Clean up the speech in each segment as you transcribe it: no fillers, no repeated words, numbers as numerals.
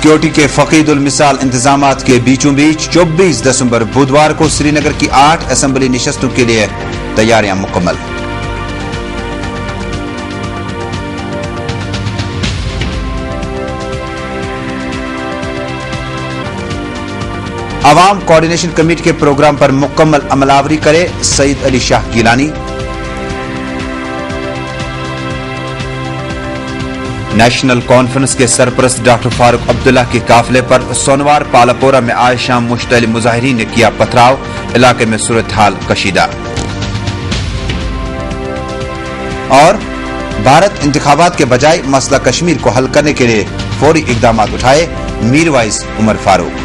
Security के फकीद उल मिसाल इंतजामात के बीचों बीच 24 दिसंबर बुधवार को श्रीनगर की 8 असेंबली नशस्तों के लिए तैयारियां मुकम्मल। अवाम कोऑर्डिनेशन कमेटी के प्रोग्राम पर मुकम्मल अमलावरी करे सईद अली शाह गिलानी। नेशनल कॉन्फ्रेंस के सरपरस्त डॉक्टर फारूक अब्दुल्ला के काफिले पर सोनवार पालापोरा में आज शाम मुश्तइल मुजाहिरीन ने किया पथराव, इलाके में सूरत हाल कशीदा। और भारत इंतखाबात के बजाय मसला कश्मीर को हल करने के लिए फौरी इकदाम उठाए, मीरवाइज उमर फारूक।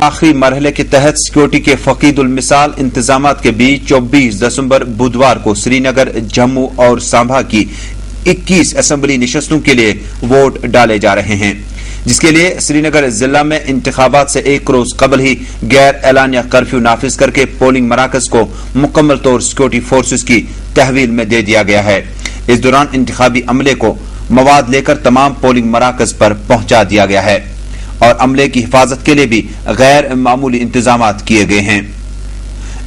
आखिरी मरहले के तहत सिक्योरिटी के फकीद उल मिसाल इंतजामात के बीच 24 दिसंबर बुधवार को श्रीनगर, जम्मू और सांबा की 21 असेंबली नशस्तों के लिए वोट डाले जा रहे हैं, जिसके लिए श्रीनगर जिला में इंतखाबात से एक रोज कबल ही गैर एलानिया कर्फ्यू नाफिज करके पोलिंग मराकज को मुकम्मल तौर सिक्योरिटी फोर्सेज की तहवील में दे दिया गया है। इस दौरान इंतखाबी अमले को मवाद लेकर तमाम पोलिंग मराकज पर पहुंचा दिया गया है और अमले की हिफाजत के लिए भी गैर मामूली इंतजामात किए गए हैं।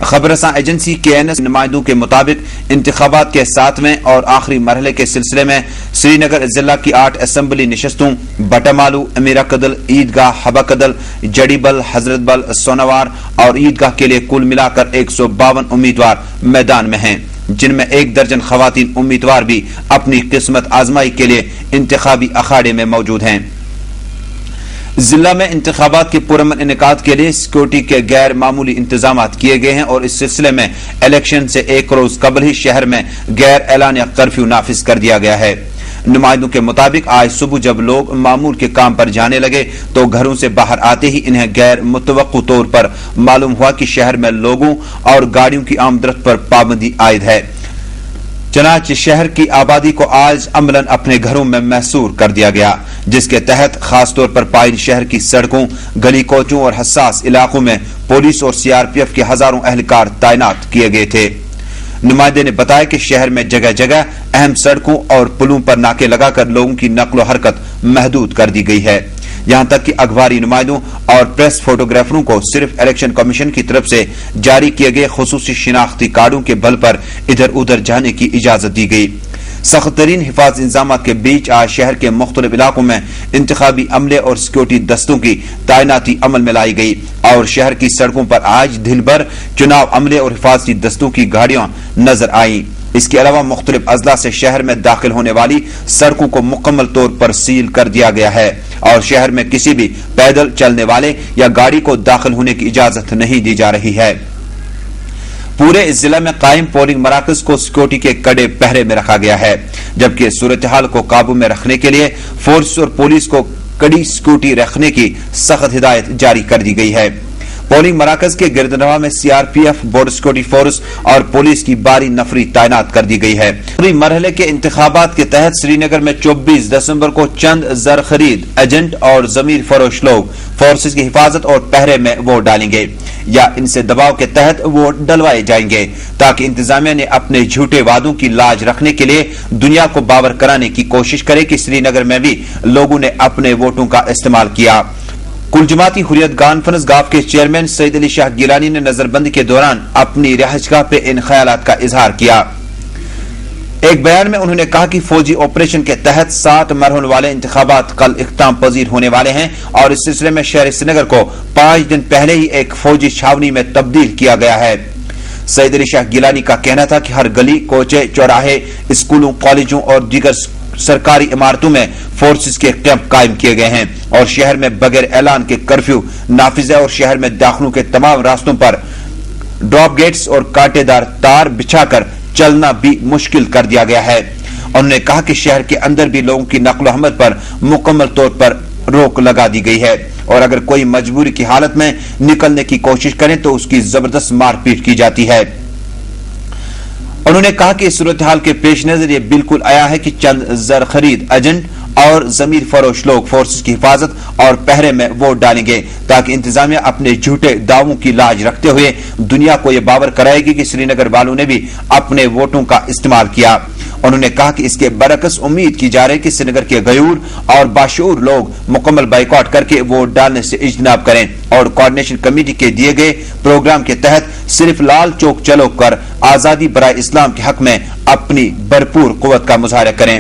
खबरसां एजेंसी KNS नुमाइंदों के मुताबिक इंतखाबात के 7वें और आखिरी मरहले के सिलसिले में श्रीनगर जिला की 8 असेंबली नशस्तों बटामालू, अमीरा कदल, ईदगाह, हबा कदल, जड़ीबल, हजरतबल, सोनावार और ईदगाह के लिए कुल मिलाकर 152 उम्मीदवार मैदान में हैं, जिनमें 1 दर्जन खवातीन उम्मीदवार भी अपनी किस्मत आजमाई के लिए इंतखाबी अखाड़े में मौजूद हैं। जिला में इंतखाबात के पुरअमन इनेकाद के लिए सिक्योरिटी के गैर मामूली इंतजामात किए गए हैं और इस सिलसिले में इलेक्शन से एक रोज कबल ही शहर में गैर एलानिया कर्फ्यू नाफिज कर दिया गया है। नुमाइंदों के मुताबिक आज सुबह जब लोग मामूल के काम पर जाने लगे तो घरों से बाहर आते ही इन्हें गैर मुतवक्कु तौर पर मालूम हुआ कि शहर में लोगों और गाड़ियों की आमदरफ्त पर पाबंदी आयद है। चनाच शहर की आबादी को आज अमलन अपने घरों में महसूर कर दिया गया, जिसके तहत खासतौर पर पाइल शहर की सड़कों, गली कोचों और हसास इलाकों में पुलिस और CRPF के हजारों एहलकार तैनात किए गए थे। नुमाइंदे ने बताया कि शहर में जगह जगह अहम सड़कों और पुलों पर नाके लगाकर लोगों की नक्लो हरकत महदूद कर दी गई है। यहां तक कि अखबारी नुमाइंदों और प्रेस फोटोग्राफरों को सिर्फ इलेक्शन कमीशन की तरफ से जारी किए गए खुसूसी शिनाख्ती कार्डों के बल पर इधर उधर जाने की इजाजत दी गई। सख्त तरीन हिफाजती इंतजाम के बीच आज शहर के मुख्तलिफ इलाकों में इंतखाबी अमले और सिक्योरिटी दस्तों की तैनाती अमल में लाई गई और शहर की सड़कों पर आज दिन भर चुनाव अमले और हिफाजती दस्तों की गाड़ियां नजर आईं। इसके अलावा मुख्तलिफ अजला से शहर में दाखिल होने वाली सड़कों को मुकम्मल तौर पर सील कर दिया गया है और शहर में किसी भी पैदल चलने वाले या गाड़ी को दाखिल होने की इजाजत नहीं दी जा रही है। पूरे इस जिला में कायम पोलिंग मराकज को सिक्योरिटी के कड़े पहरे में रखा गया है, जबकि सूरत हाल को काबू में रखने के लिए फोर्स और पुलिस को कड़ी सिक्योरिटी रखने की सख्त हिदायत जारी कर दी गई है। पोलिंग मराकज के गिरदनवा में CRPF, बॉर्डर सिक्योरिटी फोर्स और पुलिस की बारी नफरी तैनात कर दी गई है। पूरी मरहले के इंतखाबात के तहत श्रीनगर में 24 दिसंबर को चंद जर खरीद एजेंट और जमीर फरोश लोग फोर्सेज की हिफाजत और पहरे में वोट डालेंगे या इनसे दबाव के तहत वोट डलवाए जाएंगे, ताकि इंतजामिया ने अपने झूठे वादों की लाज रखने के लिए दुनिया को बावर कराने की कोशिश करे कि श्रीनगर में भी लोगों ने अपने वोटों का इस्तेमाल किया। कुल जमाती हुर्रियत कॉन्फ्रेंस गाफ के चेयरमैन सईद अली शाह गिलानी ने नजरबंदी के दौरान अपनी रिहाइशगाह पे इन ख्यालात का इजहार किया। एक बयान में उन्होंने कहा कि फौजी ऑपरेशन के तहत 7 मरहलों वाले इंतखाबात कल इख्ताम पजीर होने वाले हैं और इस सिलसिले में शहर श्रीनगर को 5 दिन पहले ही एक फौजी छावनी में तब्दील किया गया है। सईद अली शाह गिलानी का कहना था कि हर गली, कोचे, चौराहे, स्कूलों, कॉलेजों और दीगर सरकारी इमारतों में फोर्सेस के कैंप कायम किए गए हैं और शहर में बगैर ऐलान के कर्फ्यू नाफिज है और शहर में दाखिलों के तमाम रास्तों पर ड्रॉप गेट्स और कांटेदार तार बिछाकर चलना भी मुश्किल कर दिया गया है। उन्होंने कहा कि शहर के अंदर भी लोगों की नकलो हमत पर मुकम्मल तौर पर रोक लगा दी गई है और अगर कोई मजबूरी की हालत में निकलने की कोशिश करें तो उसकी जबरदस्त मारपीट की जाती है। उन्होंने कहा कि इस सूरत हाल के पेश नजर ये बिल्कुल आया है कि चंद जर खरीद एजेंट और जमीर फरोश लोग फोर्सेस की हिफाजत और पहरे में वोट डालेंगे ताकि इंतजामिया अपने झूठे दावों की लाज रखते हुए दुनिया को यह बावर कराएगी कि श्रीनगर वालों ने भी अपने वोटों का इस्तेमाल किया। انہوں نے کہا کہ اس کے برعکس امید کی جا رہی ہے کہ سری نگر کے غیور اور باشعور لوگ مکمل بائیکاٹ کر کے ووٹ ڈالنے سے اجتناب کریں اور کوارڈینیشن کمیٹی کے دیے گئے پروگرام کے تحت صرف لال چوک چلو کر آزادی برائے اسلام کے حق میں اپنی بھرپور قوت کا مظاہرہ کریں۔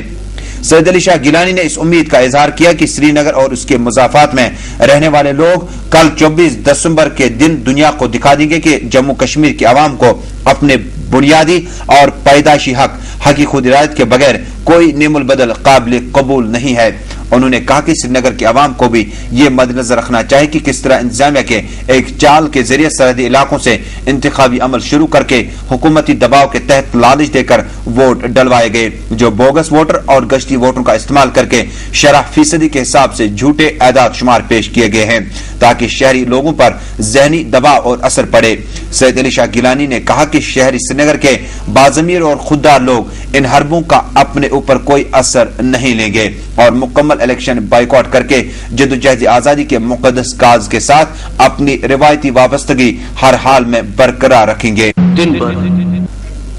سید علی شاہ گیلانی نے اس امید کا اظہار کیا کہ سری نگر اور اس کے مضافات میں رہنے والے لوگ کل 24 دسمبر کے دن دنیا کو دکھا دیں گے کہ جموں کشمیر کے عوام کو اپنے بنیادی اور پیدائشی حق خود ارادت کے بغیر کوئی نعم البدل قابل قبول نہیں ہے۔ انہوں نے کہا کہ سری نگر کے عوام کو بھی یہ مد نظر رکھنا چاہیے کہ کس طرح انتظامیہ کے ایک چال کے ذریعے سرحدی علاقوں سے انتخابی عمل شروع کر کے حکومتی دباؤ کے تحت لالچ دے کر ووٹ ڈلوائے گئے، جو بوگس ووٹر اور گشتی ووٹروں کا استعمال کر کے شرح فیصدی کے حساب سے جھوٹے اعداد شمار پیش کیے گئے ہیں تاکہ شہری لوگوں پر ذہنی دباؤ اور اثر پڑے۔ سید علی شاہ گیلانی نے کہا کہ شہری سری نگر کے باضمیر اور خوددار لوگ ان حربوں کا اپنے اوپر کوئی اثر نہیں لیں گے اور مکمل الیکشن بائیکاٹ کر کے جدوجہد آزادی کے مقدس کاز کے ساتھ اپنی روایتی وابستگی ہر حال میں برقرار رکھیں گے۔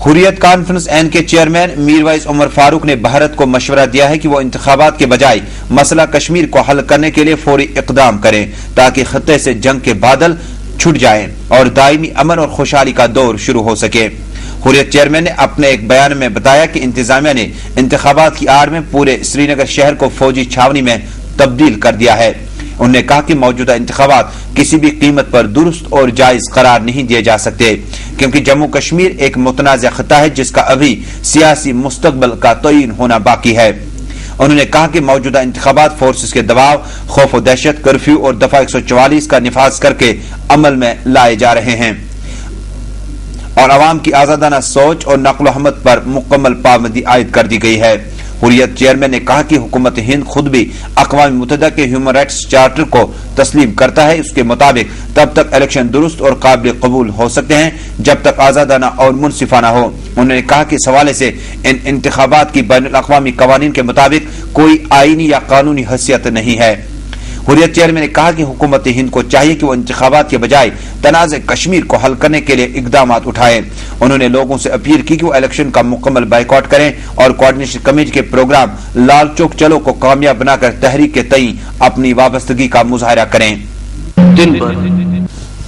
حریت کانفرنس این کے چیئرمین میر وائز عمر فاروق نے بھارت کو مشورہ دیا ہے کہ وہ انتخابات کے بجائے مسئلہ کشمیر کو حل کرنے کے لیے فوری اقدام کریں تاکہ خطے سے جنگ کے بادل چھٹ جائیں اور دائمی امن اور خوشحالی کا دور شروع ہو سکے۔ حریت چیئرمین نے اپنے ایک بیان میں بتایا کہ انتظامیہ نے انتخابات کی آڑ میں پورے سری نگر شہر کو فوجی چھاونی میں تبدیل کر دیا ہے۔ انہوں نے کہا کہ موجودہ انتخابات کسی بھی قیمت پر درست اور جائز قرار نہیں دیے جا سکتے کیونکہ جموں کشمیر ایک متنازع خطہ ہے جس کا ابھی سیاسی مستقبل کا تعین ہونا باقی ہے۔ انہوں نے کہا کہ موجودہ انتخابات فورسز کے دباؤ، خوف و دہشت، کرفیو اور دفعہ 144 کا نفاذ کر کے عمل میں لائے جا رہے ہیں اور عوام کی آزادانہ سوچ اور نقل و حمل پر مکمل پابندی عائد کر دی گئی ہے۔ حریت چیئرمین نے کہا کہ حکومت ہند خود بھی اقوام متحدہ کے ہیومن رائٹس چارٹر کو تسلیم کرتا ہے، اس کے مطابق تب تک الیکشن درست اور قابل قبول ہو سکتے ہیں جب تک آزادانہ اور منصفانہ ہو۔ انہوں نے کہا کہ اس حوالے سے ان انتخابات کی بین الاقوامی قوانین کے مطابق کوئی آئینی یا قانونی حیثیت نہیں ہے۔ حریت چیئرمین نے کہا کہ حکومت ہند کو چاہیے کہ وہ انتخابات کے بجائے تنازع کشمیر کو حل کرنے کے لیے اقدامات اٹھائیں۔ انہوں نے لوگوں سے اپیل کی کہ وہ الیکشن کا مکمل بائیکاٹ کریں اور کوارڈینیشن کمیٹی کے پروگرام لال چوک چلو کو کامیاب بنا کر تحریک کے تئیں اپنی وابستگی کا مظاہرہ کریں۔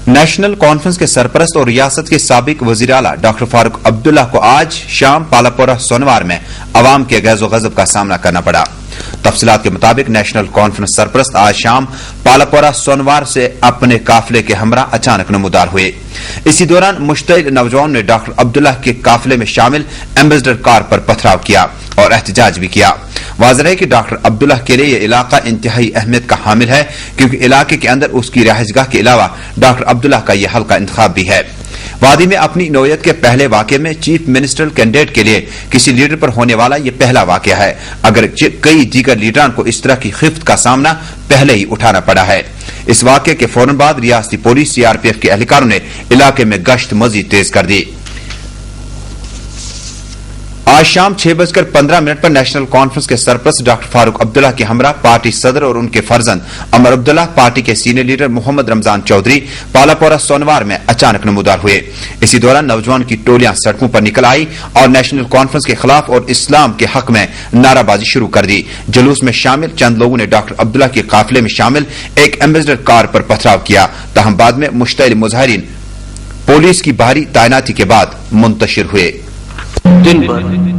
نیشنل کانفرنس کے سرپرست اور ریاست کے سابق وزیر اعلیٰ ڈاکٹر فاروق عبداللہ کو آج شام پالاپورہ سونوار میں عوام کے غیظ و غضب کا سامنا کرنا پڑا۔ تفصیلات کے مطابق نیشنل کانفرنس سرپرست آج شام پالاپورہ سونوار سے اپنے قافلے کے ہمراہ اچانک نمودار ہوئے۔ اسی دوران مشتعل نوجوان نے ڈاکٹر عبداللہ کے قافلے میں شامل ایمبیسڈر کار پر پتھراؤ کیا اور احتجاج بھی کیا۔ واضح ہے کہ ڈاکٹر عبداللہ کے لیے یہ علاقہ انتہائی اہمیت کا حامل ہے کیونکہ علاقے کے اندر اس کی رہائش گاہ کے علاوہ ڈاکٹر عبداللہ کا یہ حلقہ انتخاب بھی ہے۔ وادی میں اپنی نوعیت کے پہلے واقعے میں چیف منسٹر کینڈیڈیٹ کے لیے کسی لیڈر پر ہونے والا یہ پہلا واقعہ ہے، اگر کئی دیگر لیڈران کو اس طرح کی خفت کا سامنا پہلے ہی اٹھانا پڑا ہے۔ اس واقعے کے فوراً بعد ریاستی پولیس CRPF کے اہلکاروں نے علاقے میں گشت مزید تیز کر دی۔ آج شام 6:15 پر نیشنل کانفرنس کے سرپرست ڈاکٹر فاروق عبداللہ کے ہمراہ پارٹی صدر اور ان کے فرزند عمر عبداللہ، پارٹی کے سینئر لیڈر محمد رمضان چودھری پالاپورہ سونوار میں اچانک نمودار ہوئے۔ اسی دوران نوجوان کی ٹولیاں سڑکوں پر نکل آئی اور نیشنل کانفرنس کے خلاف اور اسلام کے حق میں نعرہ بازی شروع کر دی۔ جلوس میں شامل چند لوگوں نے ڈاکٹر عبداللہ کے قافلے میں شامل ایک ایمبیسڈر کار پر پتھراؤ کیا، تاہم بعد میں مشتعل مظاہرین پولیس کی بھاری تعیناتی کے بعد منتشر ہوئے۔